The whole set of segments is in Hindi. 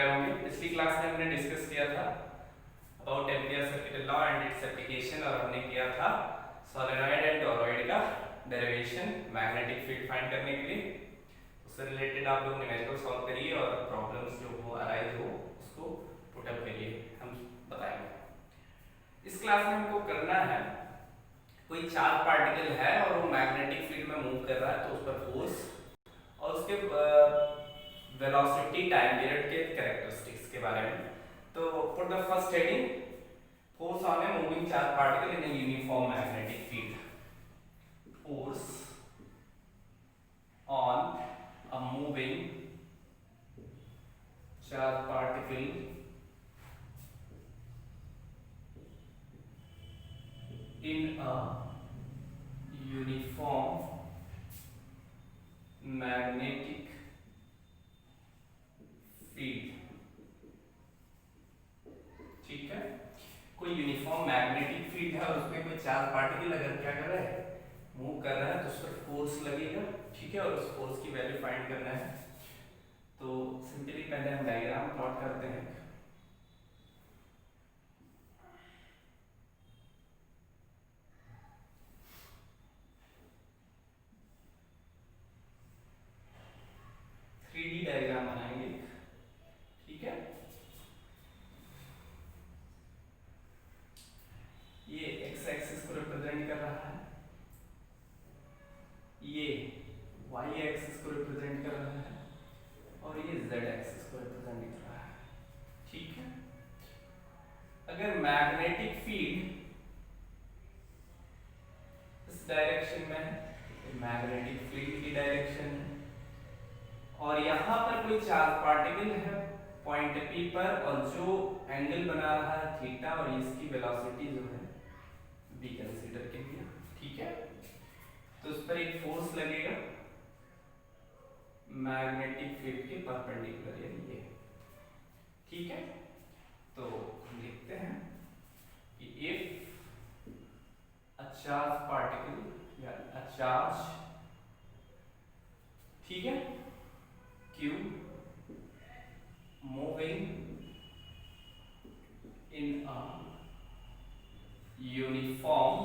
रहे होंगे। पिछली क्लास में हमने डिस्कस किया था about ampere circuit law and its application, और हमने किया था सोलेनॉइड एंड टोरॉइड का डेरिवेशन मैग्नेटिक फील्ड फाइंड करने के लिए। उससे रिलेटेड आप लोग न्यूमेरिकल सॉल्व करिए और प्रॉब्लम्स जो हो अराइज हो उसको पुट अप करिए, हम बताएंगे। इस क्लास में हमको करना है, कोई चार्ज पार्टिकल है और वो मैग्नेटिक फील्ड में मूव कर रहा है, तो उस पर फोर्स और उसके वेलोसिटी टाइम पीरियड के कैरेक्टरिस्टिक्स के बारे में। तो for the first heading, force on a moving charge particle in a uniform magnetic field. Force on a moving charge particle in a uniform magnetic field। ठीक है, कोई यूनिफॉर्म मैग्नेटिक फील्ड है और उसमें कोई चार्ज पार्टिकल अगर क्या कर रहा है, मूव कर रहा है, तो उस पर फोर्स लगेगा। ठीक है, और उस फोर्स की वैल्यू फाइंड करना है। तो सिंपली पहले हम डायग्राम प्लॉट करते हैं। थ्री डी डायग्राम बनाएंगे। ठीक है, ये एक्स एक्सिस को रिप्रेजेंट कर रहा है, ये वाई एक्सिस को रिप्रेजेंट कर रहा है, और ये जेड एक्सिस को रिप्रेजेंट कर रहा है। ठीक है, अगर मैग्नेटिक फील्ड इस डायरेक्शन में है, मैग्नेटिक फील्ड की डायरेक्शन है, और यहां पर कोई चार्ज पार्टिकल है पॉइंट पी पर, और जो एंगल बना रहा है थीटा, और इसकी वेलोसिटी जो है बी कंसीडर कीजिए। ठीक है, तो उस पर एक फोर्स लगेगा मैग्नेटिक फील्ड के परपेंडिकुलर, यानी ये। ठीक है, तो हम लिखते हैं कि इफ अ चार्ज पार्टिकल या अ चार्ज, ठीक है, Q moving in a uniform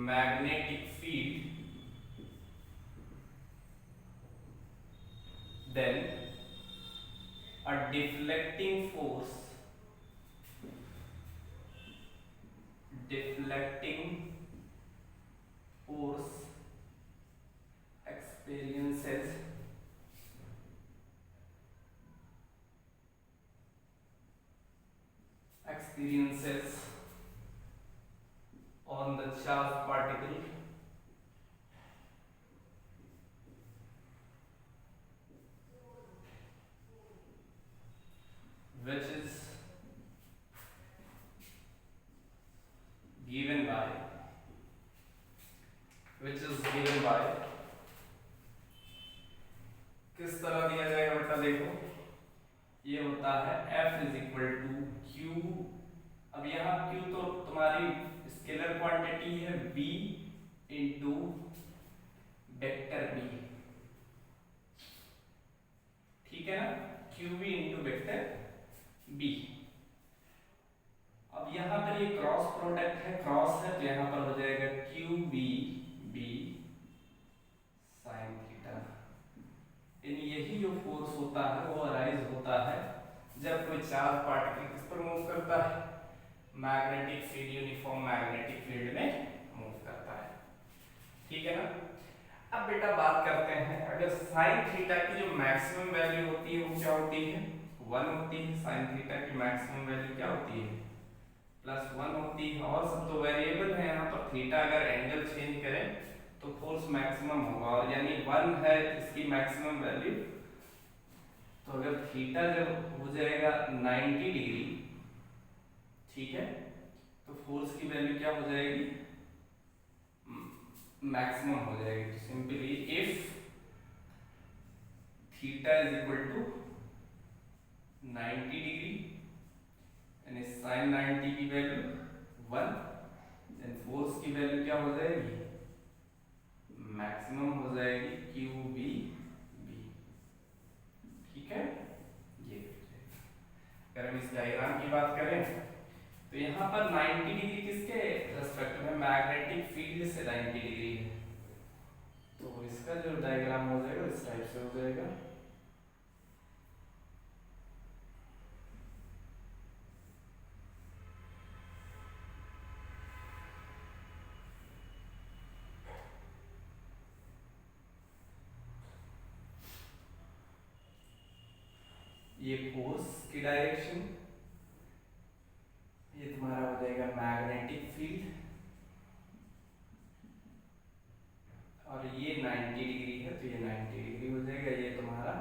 magnetic field, then a deflecting force experiences on the charged particle which is given by किस तरह दिया जाएगा बेटा, देखो ये होता है F is equal to Q। अब यहाँ Q तो तुम्हारी स्केलर क्वांटिटी है B इंटू वेक्टर B। ठीक है ना, QB इंटू वेक्टर B। अब यहाँ पर ये क्रॉस प्रोडक्ट है, क्रॉस है, तो यहाँ पर हो जाएगा QB B साइन थीटा। यानी यही जो फोर्स होता है वो अराइज होता है जब कोई चार्ज पार्टिकल किस पर मूव करता है, magnetic field, uniform magnetic field में मूव करता है। ठीक है ना, अब बेटा बात करते हैं, अगर साइन थीटा की जो मैक्सिमम वैल्यू होती है वो क्या होती है, 1 होती है। साइन थीटा की मैक्सिमम वैल्यू क्या होती है, +1 होती है। और सब तो वेरिएबल है यहाँ पर, थीटा अगर एंगल चेंज करें तो फोर्स मैक्सिमम होगा, और यानी 1 है इसकी मैक्सिमम वैल्यू। तो अगर थीटा जब हो जाएगा 90 डिग्री, ठीक है, तो फोर्स की वैल्यू क्या हो जाएगी, मैक्सिमम हो जाएगी। तो simply if theta is equal to 90 degree यानी साइन 90 की वैल्यू 1, देन फोर्स की वैल्यू क्या हो जाएगी, मैक्सिमम हो जाएगी QB B। जाएगा ये फोर्स की डायरेक्शन, ये तुम्हारा हो जाएगा मैग्नेटिक फील्ड, और ये 90 डिग्री है तो ये 90 डिग्री हो जाएगा। ये तुम्हारा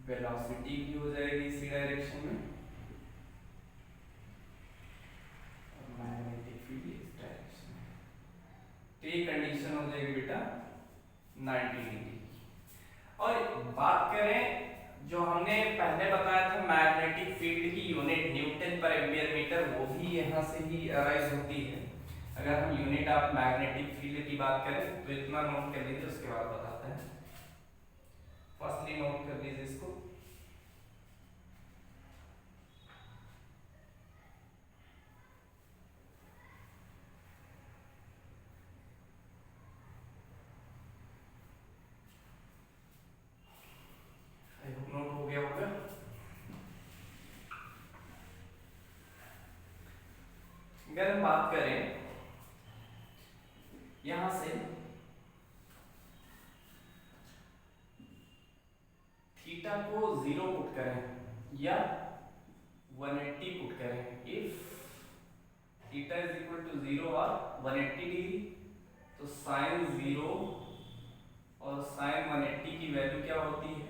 वेलोसिटी भी हो जाएगी इसी डायरेक्शन में, और मैग्नेटिक फील्ड इस डायरेक्शन में। तो ये कंडीशन हो जाएगी बेटा 90 डिग्री। और बात करें जो हमने पहले बताया था मैग्नेटिक फील्ड की unit Newton per ampere metre, वो भी यहाँ से ही अराइज होती है। अगर हम यूनिट ऑफ मैग्नेटिक फील्ड की बात करें तो इतना नोट कर लीजिए, उसके बाद बताते हैं। फर्स्टली नोट कर लीजिए इसको, नोट हो गया होगा। अगर हम बात करें यहां से थीटा को 0 पुट करें या 180 पुट करें, if theta is equal to 0 और 180 डिग्री, तो साइन 0 और साइन 180 की वैल्यू क्या होती है?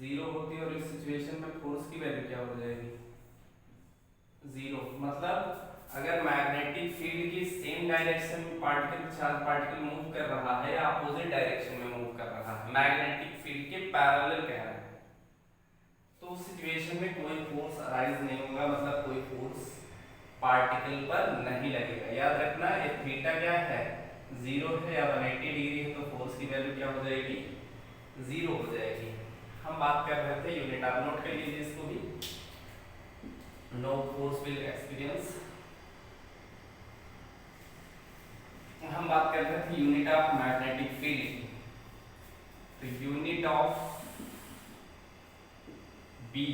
0 होती है। और इस सिचुएशन में फोर्स की वैल्यू क्या हो जाएगी? 0। मतलब अगर मैग्नेटिक फील्ड की सेम डायरेक्शन में चार्ज पार्टिकल मूव कर रहा है या अपोजिट डायरेक्शन में मूव कर रहा है, मैग्नेटिक फील्ड के पैरेलल कह रहे हैं, तो उस सिचुएशन में कोई फोर्स अराइज नहीं होगा, मतलब कोई फोर्स पार्टिकल पर नहीं लगेगा। याद रखना ये थीटा क्या है? 0 है या 180 डिग्री है, तो फोर्स की वैल्यू क्या हो जाएगी? 0 हो जाएगी। हम बात कर रहे थे यूनिट, आप नोट कर लीजिए इसको भी, नो फोर्स विल एक्सपीरियंस। हम बात कर रहे थे यूनिट ऑफ मैग्नेटिक फील्ड, तो यूनिट ऑफ बी,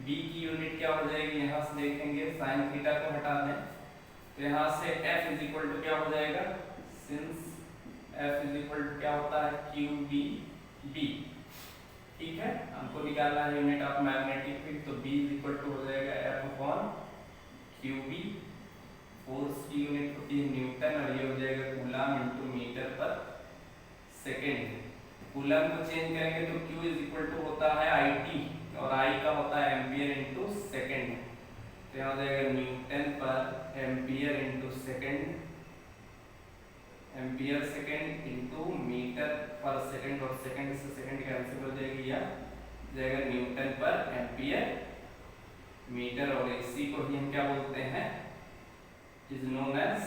बी की यूनिट क्या हो जाएगी? यहां से देखेंगे साइन थीटा को हटा दें तो यहां से F इज इक्वल टू क्या हो जाएगा? Since F is equal to क्या होता है? Q B B. ठीक है, हमको निकालना है यूनिट ऑफ मैग्नेटिक फील्ड, तो B इज इक्वल टू हो जाएगा F upon Q B. Force की यूनिट होती है न्यूटन, और ये हो जाएगा coulomb into metre per second. Coulomb को चेंज करेंगे तो Q इज इक्वल टू होता है IT, और I का होता है एम्पियर इनटू सेकेंड। तो यहाँ हो जाएगा newton per ampere into second, ampere second into metre per second, और सेकेंड से सेकेंड कैंसिल हो जाएगी, या जाएगा न्यूटन पर एम्पियर मीटर। और इसी को ही हम क्या बोलते हैं? Is known as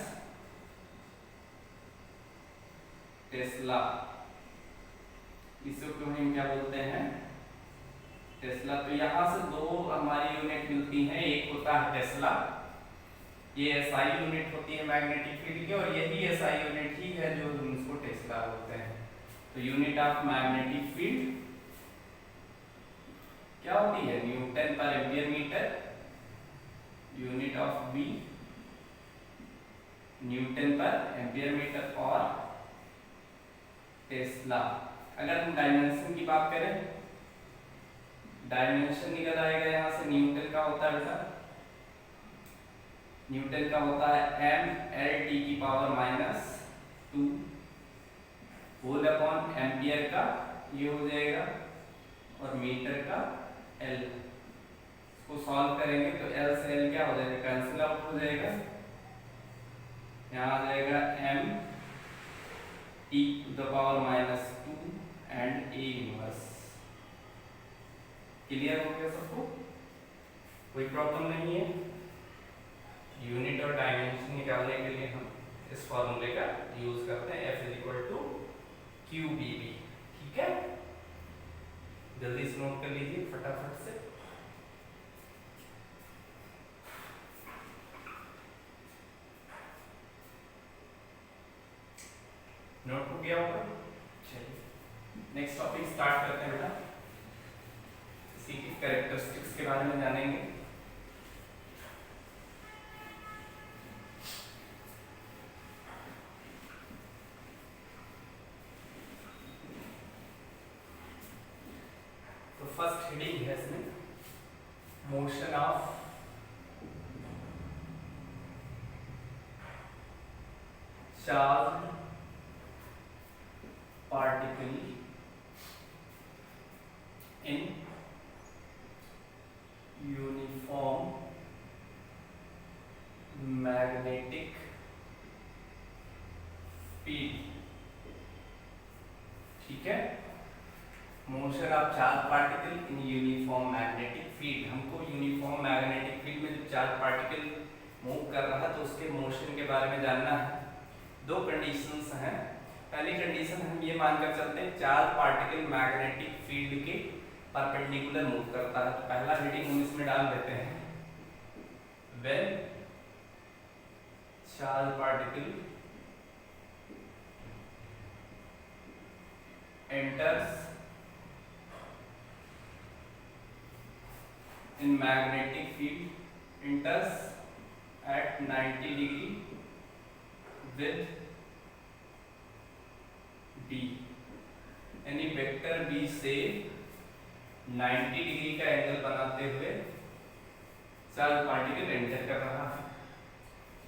tesla. इसको हम क्या बोलते हैं? टेस्ला। तो यहाँ से दो हमारी यूनिट मिलती हैं, एक होता है टेस्ला, ये एसआई यूनिट होती है मैग्नेटिक फील्ड की, और यही एसआई यूनिट ही है जो हम इसको टेस्ला बोलते हैं। तो यूनिट ऑफ मैग्नेटिक फील्ड क्या होती है? Newton per ampere metre. Unit of B newton per ampere metre, और टेस्ला। अगर हम डायमेंशन की बात करें, डायमेंशन निकल आएगा यहाँ से, न्यूटन का होता है बेटा, न्यूटन का होता है mLT की पावर -2 होल अपॉन एम्पियर का ये हो जाएगा, और मीटर का L। इसको सॉल्व करेंगे तो L से L क्या हो जाएगा? कैंसिल आउट हो जाएगा। यहाँ आ जाएगा mT to the power -2 and A inverse. Clear हो गया सबको? कोई प्रॉब्लम नहीं है। यूनिट और डायमेंशन निकालने के लिए हम इस फॉर्मूले का यूज करते हैं, F is equal to QBB। ठीक है, जल्दी से नोट कर लीजिए फटाफट से। नोट हो गया होगा? चलिए नेक्स्ट टॉपिक स्टार्ट करते हैं बेटा। इसी की कैरेक्टरिस्टिक्स के बारे में जानेंगे। तो फर्स्ट हेडिंग है इसमें motion of charge particle in uniform magnetic field. ठीक है, motion of charge particle in uniform magnetic field. हमको यूनिफॉर्म मैग्नेटिक फील्ड में जब चार्ज पार्टिकल मूव कर रहा है तो उसके मोशन के बारे में जानना है। दो कंडीशंस हैं। पहली कंडीशन हम ये मानकर चलते हैं चार्ज पार्टिकल मैग्नेटिक फील्ड के परपेंडिकुलर मूव करता है। तो पहला रीडिंग हम इसमें डाल देते हैं, when charge particle enters in magnetic field enters at 90 degree with B, यानी वेक्टर B से 90 डिग्री का एंगल बनाते हुए चार्ज पार्टिकल एंटर कर रहा है।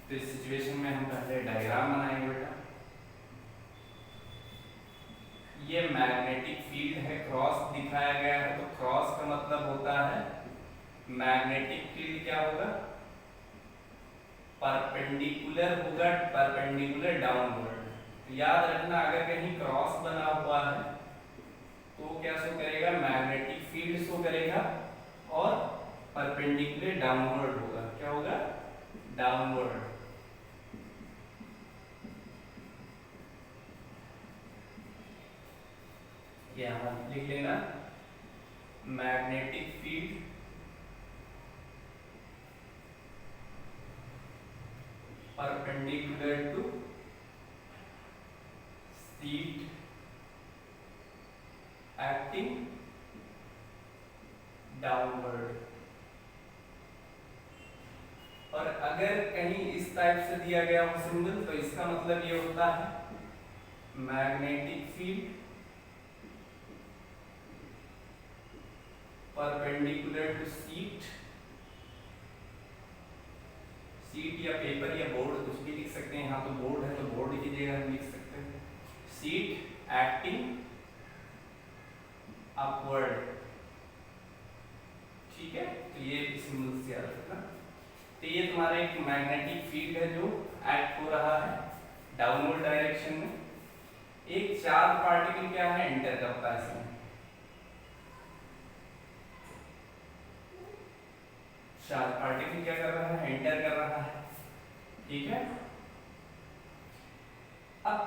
तो इस सिचुएशन में हम पहले डायग्राम बनाएंगे बेटा। ये मैग्नेटिक फील्ड है, क्रॉस दिखाया गया है। तो क्रॉस का मतलब होता है मैग्नेटिक फील्ड क्या होगा, परपेंडिकुलर होगा, परपेंडिकुलर डाउनवर्ड। तो याद रखना अगर कहीं क्रॉस बना हुआ है तो क्या शो करेगा, मैग्नेटिक फील्ड शो करेगा और परपेंडिकुलर डाउनवर्ड होगा। क्या होगा, डाउनवर्ड। यहां लिख लेना magnetic field perpendicular to sheet acting downward. और अगर कहीं इस टाइप से दिया गया हो सिंबल तो इसका मतलब ये होता है magnetic field perpendicular to sheet. Sheet या पेपर या बोर्ड कुछ भी लिख सकते हैं, यहाँ तो बोर्ड है तो बोर्ड की जगह हम लिख सकते हैं शीट एक्टिंग अपवर्ड। ठीक है, तो ये सिंबल से याद रखना। तो ये तुम्हारा एक मैग्नेटिक फील्ड है जो एक्ट हो रहा है डाउनवर्ड डायरेक्शन में। एक चार्ज पार्टिकल क्या है, एंटर करता है इसमें। चार्ज पार्टिकल क्या कर रहा है, एंटर कर रहा है। ठीक है, अब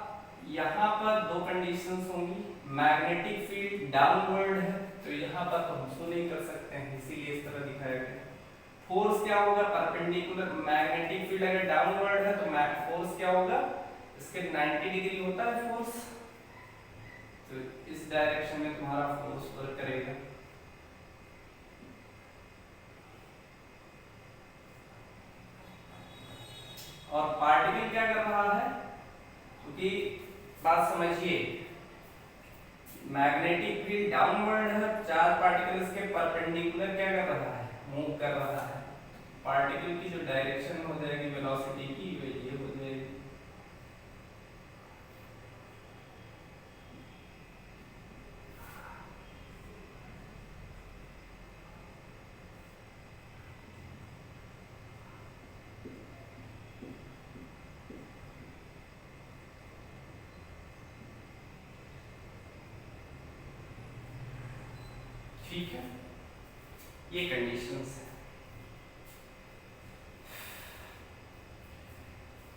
यहाँ पर दो कंडीशंस होंगी। मैग्नेटिक फील्ड डाउनवर्ड है तो यहाँ पर तो हम शो नहीं कर सकते हैं, इसीलिए इस तरह दिखाया गया। फोर्स क्या होगा, परपेंडिकुलर। मैग्नेटिक फील्ड अगर डाउनवर्ड है तो फोर्स क्या होगा, इसके 90 डिग्री होता है फोर्स। तो इस डायरेक्शन में तुम्हारा फोर्स वर्क करेगा। और पार्टिकल क्या कर रहा है, क्योंकि बात समझिए मैग्नेटिक फील्ड डाउनवर्ड है, चार्ज पार्टिकल इसके परपेंडिकुलर क्या कर रहा है, मूव कर रहा है। पार्टिकल की जो डायरेक्शन हो जाएगी वेलोसिटी की वो ये हो जाएगी। ठीक है, ये कंडीशंस है।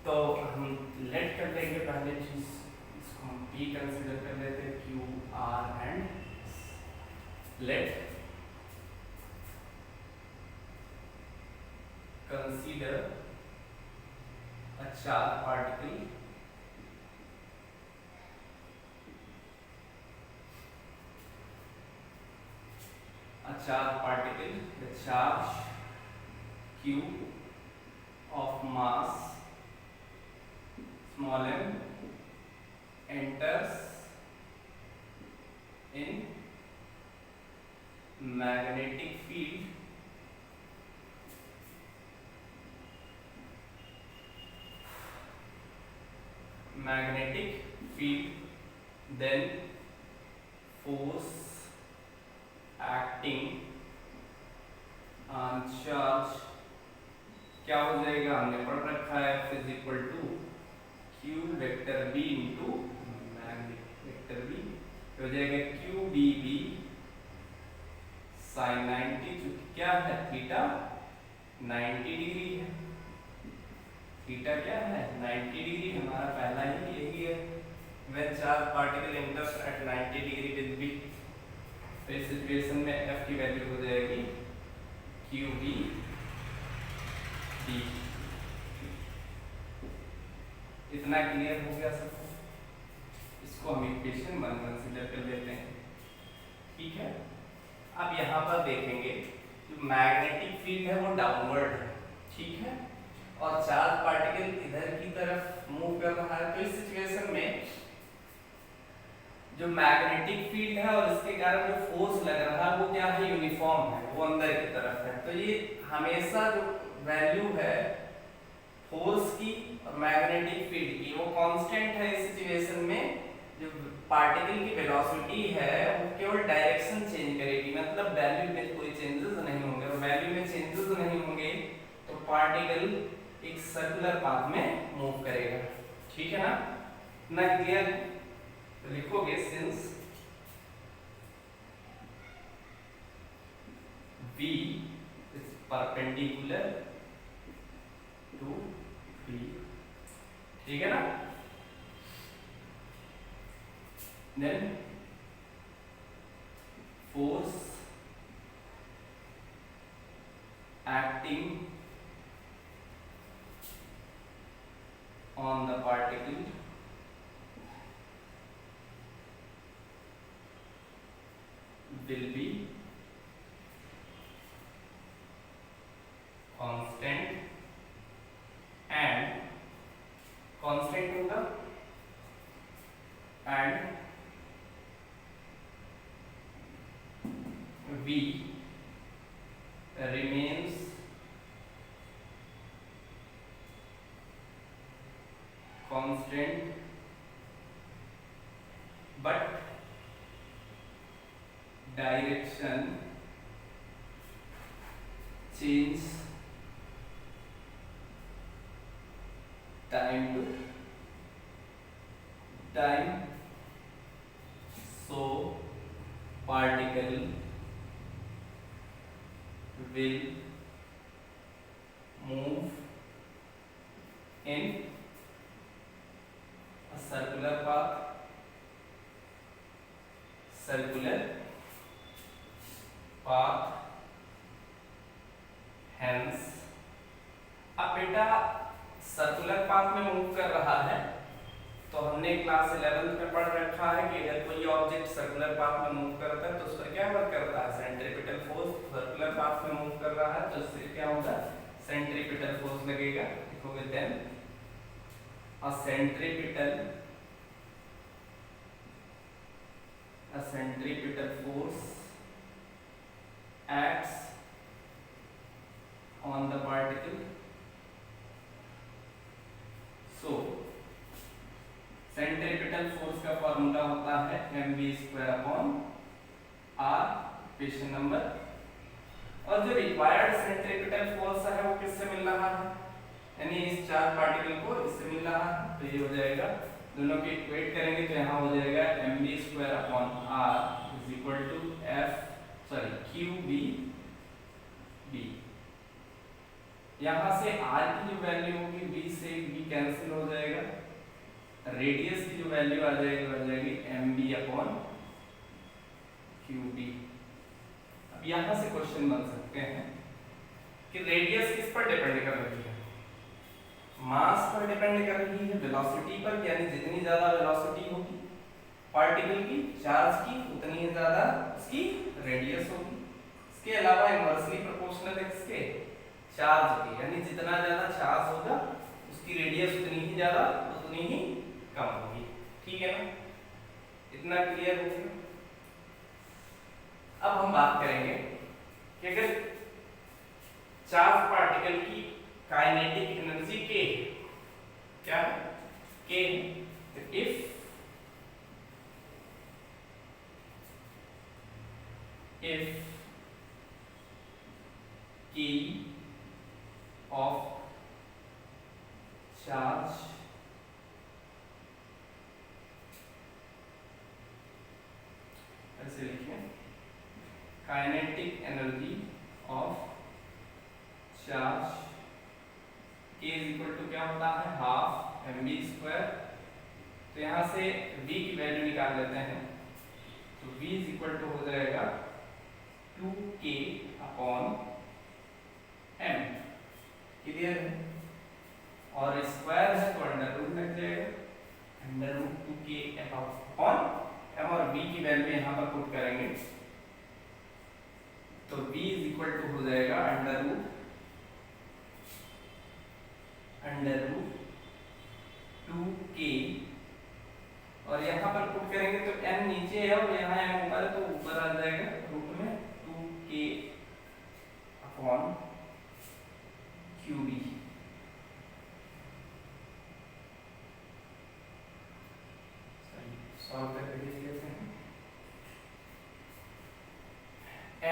तो हम लेट कर लेंगे पहले चीज, इसको हम P कंसीडर कर लेते हैं, Q R and let consider a charge particle charged particle, the charge q of mass small m enters in magnetic field then force acting on charge क्या हो जाएगा, हमने पढ़ रखा है F is equal to Q vector B into magnetic vector B, हो जाएगा क्यू बी बी साइन 90, जो क्या है थीटा 90 डिग्री है। थीटा क्या है 90 डिग्री, हमारा पहला ही यही है। When charge particle enters at 90 degree with B, तो इस सिचुएशन में F की वैल्यू हो जाएगी क्यू बी डी। इतना क्लियर हो गया सबको? इसको हम इक्वेशन 1 कंसीडर कर लेते हैं, ठीक है। अब यहाँ पर देखेंगे जो मैग्नेटिक फील्ड है वो डाउनवर्ड है, ठीक है, और चार्ज पार्टिकल इधर की तरफ मूव कर रहा है। तो इस सिचुएशन में जो मैग्नेटिक फील्ड है और इसके कारण जो फोर्स लग रहा है वो क्या है, यूनिफॉर्म है, वो अंदर की तरफ है। तो ये हमेशा जो वैल्यू है फोर्स की और मैग्नेटिक फील्ड की वो कांस्टेंट है। इस सिचुएशन में जो पार्टिकल की वेलोसिटी है वो केवल डायरेक्शन चेंज करेगी, मतलब वैल्यू में कोई चेंजेस नहीं होंगे। और वैल्यू में चेंजेस नहीं होंगे तो पार्टिकल एक सर्कुलर पाथ में मूव करेगा, ठीक है ना। ना क्लियर? तो लिखोगे since V is perpendicular to B, ठीक है ना। Then force acting on the particle will be constant and constant होगा and V remains constant but direction change time to time, so particle will move in a circular path, hence। अब बेटा सर्कुलर पाथ में मूव कर रहा है तो हमने क्लास 11th में पढ़ रखा है कि अगर कोई ऑब्जेक्ट सर्कुलर पाथ में मूव करता है तो उस पर क्या वर्क करता है, सेंट्रीपिटल फोर्स। सर्कुलर पाथ में मूव कर रहा है तो उससे क्या होगा, सेंट्रीपिटल फोर्स लगेगा। लिखोगे then a centripetal force acts on the particle, so centripetal force का फॉर्मूला होता है mv²/r, क्वेश्चन नंबर। और जो रिक्वायर्ड सेंट्रीपिटल फोर्स है वो किससे मिल रहा है, यानी इस चार्ज पार्टिकल को इससे मिल रहा है। तो ये हो जाएगा, दोनों को इक्वेट करेंगे तो यहाँ हो जाएगा mv²/r qb। यहाँ से r की जो वैल्यू होगी b से b कैंसिल हो जाएगा, रेडियस की जो वैल्यू आ जाएगी mb/qb। अब यहाँ से क्वेश्चन बन सकते हैं कि रेडियस किस पर डिपेंड कर रही है, मास पर डिपेंड कर रही है, वेलोसिटी पर, यानी जितनी ज्यादा वेलोसिटी होगी पार्टिकल की चार्ज की उतनी ही ज्यादा उसकी रेडियस होगी। इसके अलावा इनवर्सली प्रोपोर्शनल है किसके, चार्ज के, यानी जितना ज्यादा चार्ज होगा उसकी रेडियस उतनी ही ज्यादा उतनी ही कम होगी। ठीक है ना, इतना क्लियर हो गया। अब हम बात करेंगे कि अगर चार्ज पार्टिकल की काइनेटिक एनर्जी के क्या है, के, इफ K of charge ऐसे लिखिए, kinetic energy of charge K is equal to क्या होता है, हाफ mv²। तो यहां से v की वैल्यू निकाल लेते हैं, तो v इज इक्वल टू हो जाएगा 2k अपॉन m। क्लियर है, और स्क्वायर है तो अंडर रूट लग जाएगा, under root 2k upon m, और v की वैल्यू यहां पर पुट करेंगे तो v इज इक्वल टू हो जाएगा अंडर रूट 2k, और यहाँ पर पुट करेंगे तो m नीचे है और यहाँ m ऊपर है तो ऊपर आ जाएगा रूट में 2k अपॉन qb। सॉल्व करके देख लेते हैं,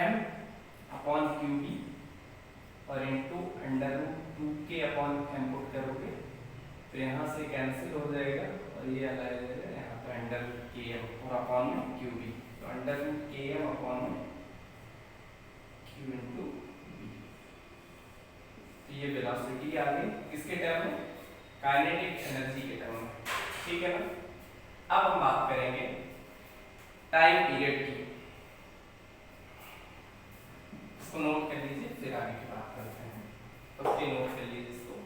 m अपॉन qb और into under root 2k upon m put करोगे तो यहाँ से कैंसिल हो जाएगा और ये आ जाएगा यहाँ पे अंडर रूट km और अपॉन में qb, तो अंडर रूट km अपॉन में q इनटू b। तो ये वेलोसिटी आ गई किसके टर्म में, काइनेटिक एनर्जी के टर्म में। ठीक है ना, अब हम बात करेंगे टाइम पीरियड की, इसको नोट कर लीजिए फिर आगे की बात करते हैं। सबसे नोट कर लीजिए इसको,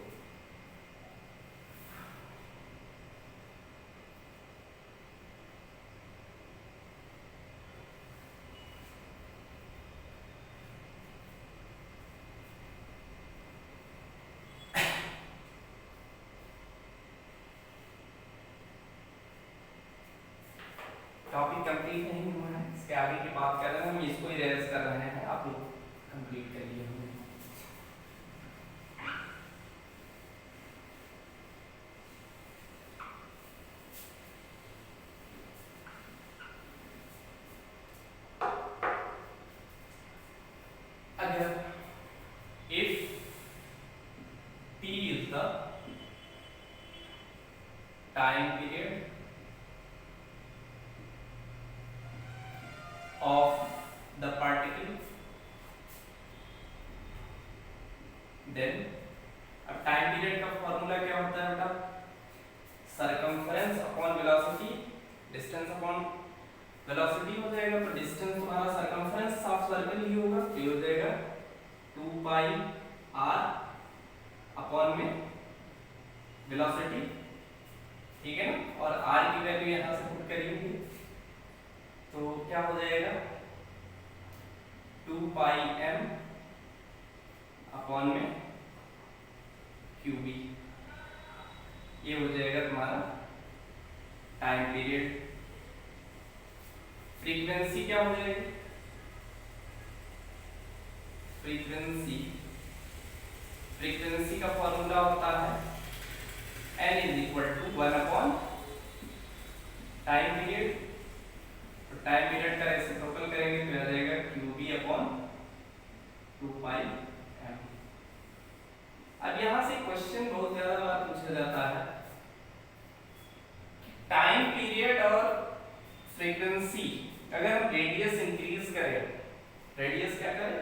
टॉपिक कंप्लीट नहीं हुआ है, इसके आगे की बात कर रहे हैं हम, इसको ही रिवाइज कर रहे हैं, आप लोग कंप्लीट कर लिए होंगे। अगर if t is the time period of the particle, then अब टाइम पीरियड का फॉर्मूला क्या होता है बेटा, circumference upon velocity, distance upon velocity हो जाएगा, तो डिस्टेंस तुम्हारा सरकमफ्रेंस ऑफ सर्कल ही होगा, ये हो जाएगा 2 पाई r अपॉन में वेलोसिटी। ठीक है ना, और r की वैल्यू यहां से पुट करेंगे तो क्या हो जाएगा 2 पाई m अपॉन में qb, ये हो जाएगा तुम्हारा टाइम पीरियड। फ्रीक्वेंसी क्या हो जाएगी, फ्रीक्वेंसी का फॉर्मूला होता है n is equal to 1 upon time period, तो टाइम पीरियड का रेसिप्रोकल करेंगे तो आ जाएगा qb अपॉन 2 पाई m। अब यहाँ से क्वेश्चन बहुत ज्यादा बार पूछा जाता है, टाइम पीरियड और फ्रीक्वेंसी अगर हम रेडियस इंक्रीज करें, रेडियस क्या करें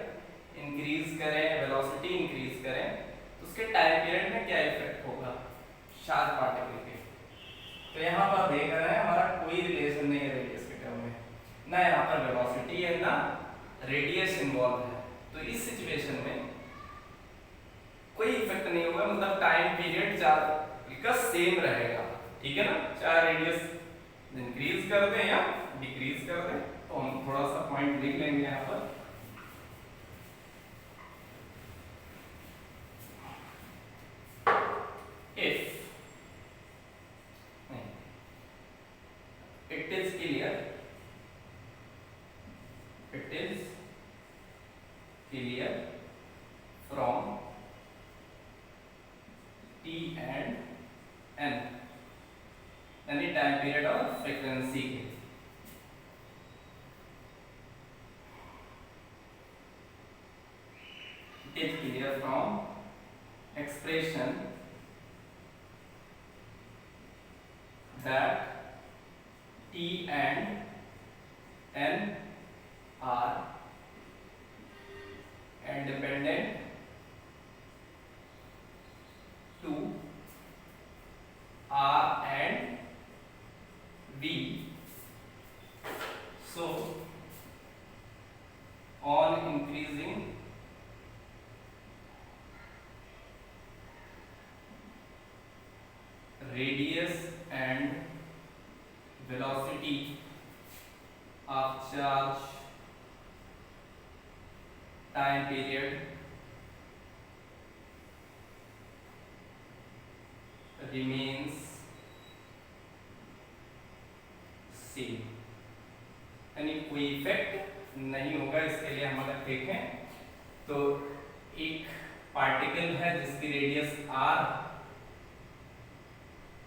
इंक्रीज करें, वेलोसिटी इंक्रीज करें, तो उसके टाइम पीरियड में क्या इफेक्ट होगा चार्ज पार्टिकल के। तो यहाँ पर देख रहे हैं हमारा कोई रिलेशन नहीं है रेडियस के टर्म में, ना यहाँ पर वेलोसिटी है ना रेडियस इन्वॉल्व है, तो इस सिचुएशन में कोई इफेक्ट नहीं होगा, मतलब टाइम पीरियड चार्ज का सेम रहेगा। ठीक है ना, चाहे रेडियस इंक्रीज कर दें या डिक्रीज कर दें। तो हम थोड़ा सा पॉइंट लिख लेंगे यहाँ पर, it is clear from t and n, यानी टाइम पीरियड और फ्रीक्वेंसी के। It is clear from expression that t and n are independent to r and v. So on increasing radius and velocity of charge, time period remains same, यानी कोई इफेक्ट नहीं होगा। इसके लिए हम अगर देखें तो एक पार्टिकल है जिसकी रेडियस r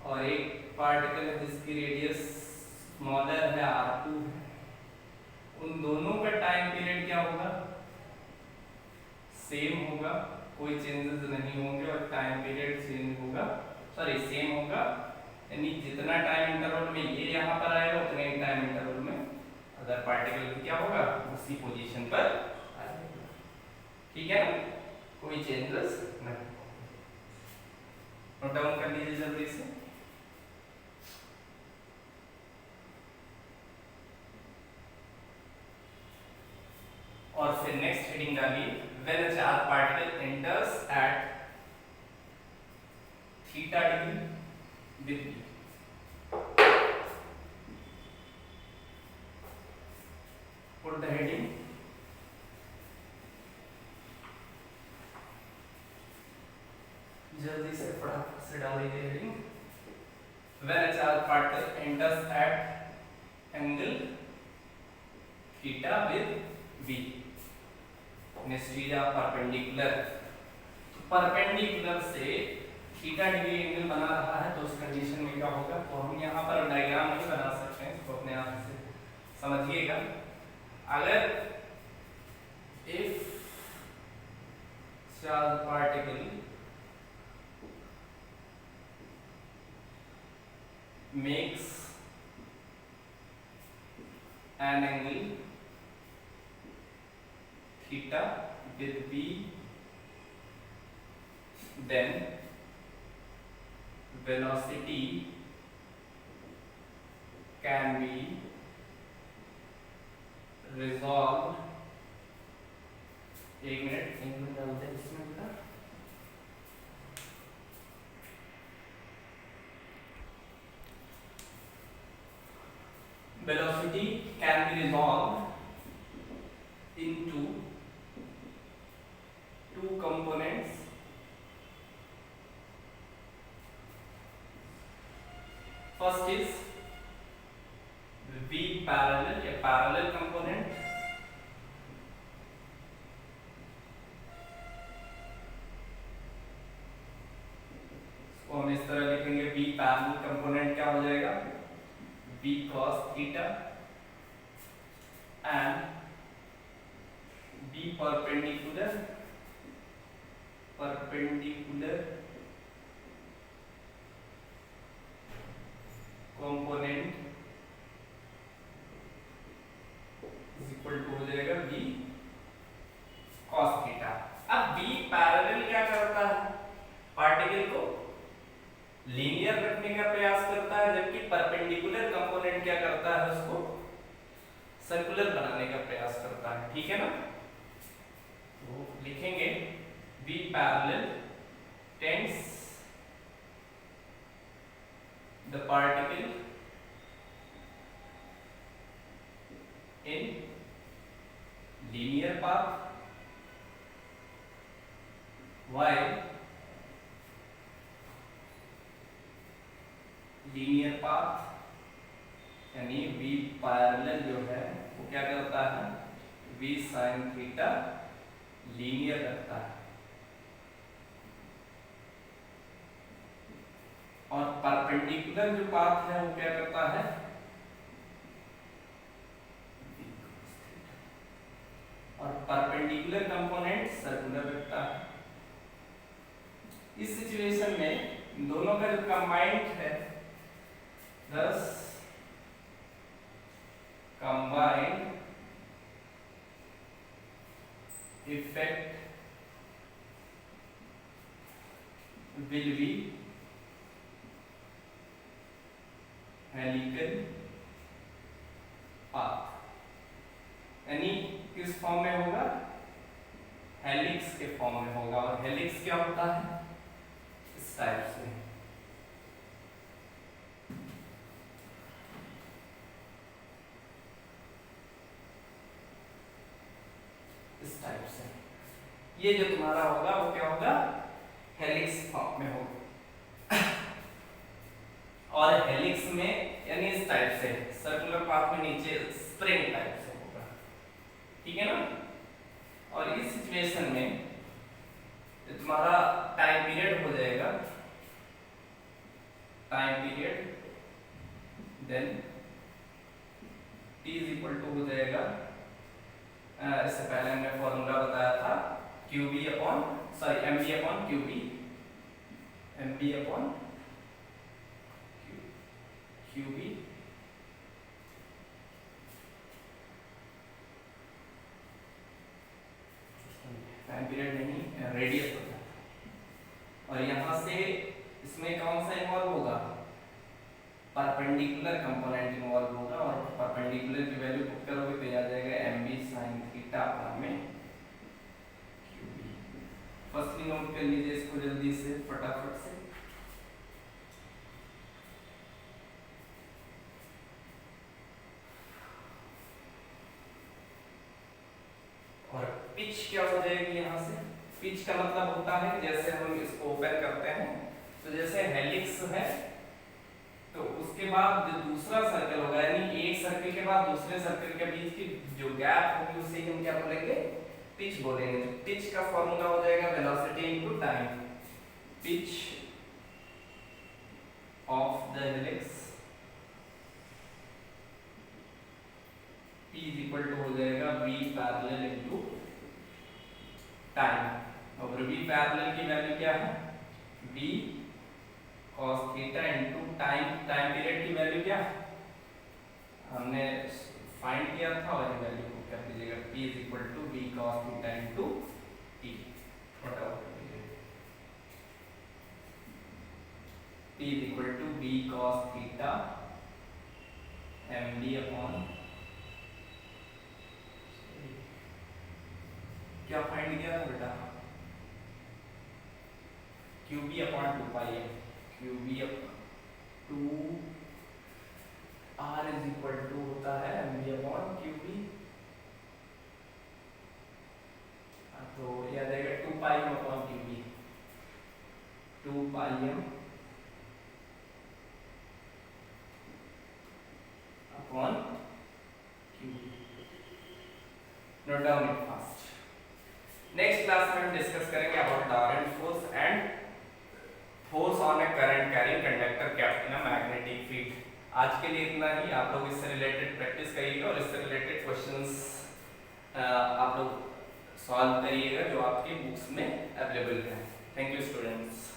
और एक पार्टिकल है जिसकी रेडियस स्मॉलर है r2 है, उन दोनों का टाइम पीरियड क्या होगा? सेम होगा, कोई चेंजेस नहीं होंगे और टाइम पीरियड चेंज होगा, सॉरी सेम होगा, यानी जितना टाइम इंटरवल में ये यहाँ पर आएगा उतने ही टाइम इंटरवल में अदर पार्टिकल भी क्या होगा? उसी पोजीशन पर आएगा। ठीक है ना, कोई चेंजेस नहीं। नोट डाउन कर लीजिए जल्दी से। और फिर नेक्स्ट हेडिंग डालिए, when a charge particle enters at theta degree with b। Put the heading जल्दी से फटाफट से डाल दीजिए heading. When a charge particle enters at angle theta with b, next of perpendicular, तो परपेंडिकुलर से थीटा डिग्री एंगल बना रहा है, तो उस कंडीशन में क्या होगा? तो हम यहाँ पर डायग्राम नहीं बना सकते हैं, इसको अपने आप से समझिएगा। अगर if charge particle makes an angle theta with b, then velocity can be resolved। एक मिनट डालते हैं इसमें बेटा। Velocity can be resolved into two components, first is v parallel, a parallel component, इसको हम इस तरह लिखेंगे, v parallel component क्या हो जाएगा? v cos theta and b perpendicular component is equal to हो जाएगा b cos theta। अब b पैरेलल क्या करता है? पार्टिकल को लीनियर रखने का प्रयास करता है, जबकि परपेंडिकुलर कंपोनेंट क्या करता है? उसको सर्कुलर बनाने का प्रयास करता है। ठीक है ना, तो लिखेंगे v parallel tends the particle in linear path, while linear path यानी v parallel जो है वो क्या करता है? v sin थीटा लीनियर रखता है और परपेंडिकुलर जो पाथ है वो क्या करता है, और परपेंडिकुलर कंपोनेंट सर्कुलर रखता है। इस सिचुएशन में दोनों का जो कंबाइंड है, thus combined effect will be helical path, यानी किस फॉर्म में होगा, हेलिक्स के फॉर्म में होगा। और हेलिक्स क्या होता है, इस टाइप से, इस टाइप से। ये जो तुम्हारा होगा वो क्या होगा, हेलिक्स फॉर्म में होगा। और हेलिक्स में यानी इस टाइप से, सर्कुलर पाथ में नीचे स्प्रिंग टाइप से होगा, ठीक है ना। और इस सिचुएशन में तुम्हारा टाइम पीरियड हो जाएगा, time period then t is equal to हो जाएगा, इससे पहले हमने फॉर्मूला बताया था QB upon sorry MB upon QB, MB upon QB time period नहीं, रेडियस होता है। और यहाँ से इसमें कौन सा इन्वॉल्व होगा, परपेंडिकुलर कंपोनेंट इन्वॉल्व होगा। और परपेंडिकुलर की वैल्यू पुट करोगे तो आ जाएगा MB sin थीटा अपॉन में QB। फर्स्टली नोट कर लीजिए इसको जल्दी से, फटाफट से। और पिच क्या हो जाएगी यहाँ से, पिच का मतलब होता है कि जैसे हम इसको ओपन करते हैं तो जैसे हेलिक्स है तो उसके बाद जो दूसरा सर्कल होगा, यानी एक सर्कल के बाद दूसरे सर्कल के बीच की जो गैप होगी उसे हम क्या बोलेंगे, पिच बोलेंगे। पिच का फॉर्मूला हो जाएगा velocity into time, pitch of the helix P is equal to हो जाएगा V पैरेलल इनटू टाइम। और V पैरेलल की वैल्यू क्या है, V cos theta into time, time period की वैल्यू क्या हमने फाइंड किया था, और वैल्यू पुट कर दीजिएगा, P is equal to V cos theta into T, P is equal to V cos theta MD upon, क्या फाइंड किया था बेटा, QB upon 2 pi m, QB upon 2 R is equal to होता है MB अपॉन QB, तो यह आ जाएगा 2 pi m upon QB, 2 pi m upon QB। Note down it fast. Next class में हम डिस्कस करेंगे about Laurent force and force on A current carrying conductor capped in a magnetic field. आज के लिए इतना ही। आप लोग इससे रिलेटेड प्रैक्टिस करिएगा और इससे रिलेटेड क्वेश्चंस आप लोग सॉल्व करिएगा जो आपकी बुक्स में अवेलेबल हैं। Thank you students.